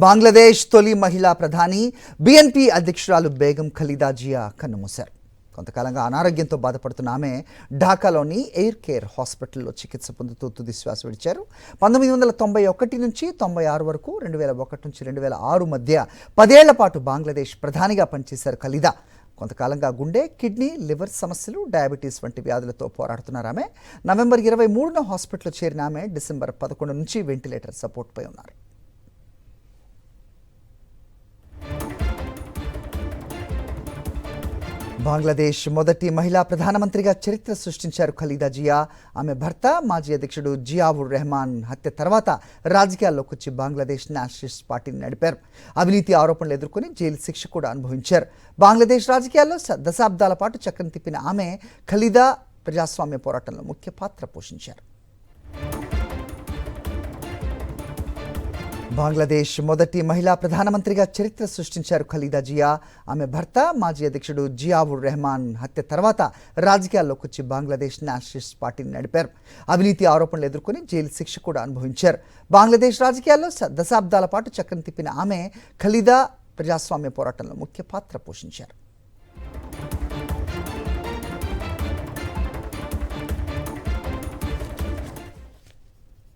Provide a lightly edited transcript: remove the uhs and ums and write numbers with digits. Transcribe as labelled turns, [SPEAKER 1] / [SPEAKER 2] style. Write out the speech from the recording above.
[SPEAKER 1] బంగ్లాదేశ్ తొలి మహిళా ప్రధాని బీఎన్పీ అధ్యక్షురాలు బేగం ఖలీదా జియా కన్నుమూశారు. కొంతకాలంగా అనారోగ్యంతో బాధపడుతున్న ఆమె ఢాకాలోని ఎయిర్ కేర్ హాస్పిటల్లో చికిత్స పొందుతూ తుది శ్వాస విడిచారు. 1991 నుంచి 96 వరకు, 2001 నుంచి 2006 మధ్య 10 ఏళ్ల పాటు బంగ్లాదేశ్ ప్రధానిగా పనిచేశారు ఖలీదా. కొంతకాలంగా గుండె, కిడ్నీ, లివర్ సమస్యలు, డయాబెటీస్ వంటి వ్యాధులతో పోరాడుతున్నారు ఆమె. నవంబర్ 23న హాస్పిటల్లో చేరిన ఆమె డిసెంబర్ 11 నుంచి వెంటిలేటర్ సపోర్ట్పై ఉన్నారు. బంగ్లాదేశ్ మొదటి మహిళా ప్రధానమంత్రిగా చరిత్ర సృష్టించారు ఖలీదా జియా. ఆమె భర్త మాజీ అధ్యక్షుడు జియావుర్ రెహమాన్ హత్య తర్వాత రాజకీయాల్లోకి వచ్చి బంగ్లాదేశ్ నేషనలిస్ట్ పార్టీని నడిపారు. అవినీతి ఆరోపణలు ఎదుర్కొని జైలు శిక్ష కూడా అనుభవించారు. బంగ్లాదేశ్ రాజకీయాల్లో దశాబ్దాల పాటు చక్రం తిప్పిన ఆమె ఖలీదా ప్రజాస్వామ్య పోరాటంలో ముఖ్య పాత్ర పోషించారు. బంగ్లాదేశ్ మొదటి మహిళా ప్రధానమంత్రిగా చరిత్ర సృష్టించారు ఖలీదా జియా. ఆమె భర్త మాజీ అధ్యక్షుడు జియావుర్ రెహమాన్ హత్య తర్వాత రాజకీయాల్లోకి వచ్చి బంగ్లాదేశ్ నేషనలిస్ట్ పార్టీని నడిపారు. అవినీతి ఆరోపణలు ఎదుర్కొని జైలు శిక్ష కూడా అనుభవించారు. బంగ్లాదేశ్ రాజకీయాల్లో దశాబ్దాల పాటు చక్రం తిప్పిన ఆమె ఖలీదా ప్రజాస్వామ్య పోరాటంలో ముఖ్య పాత్ర పోషించారు.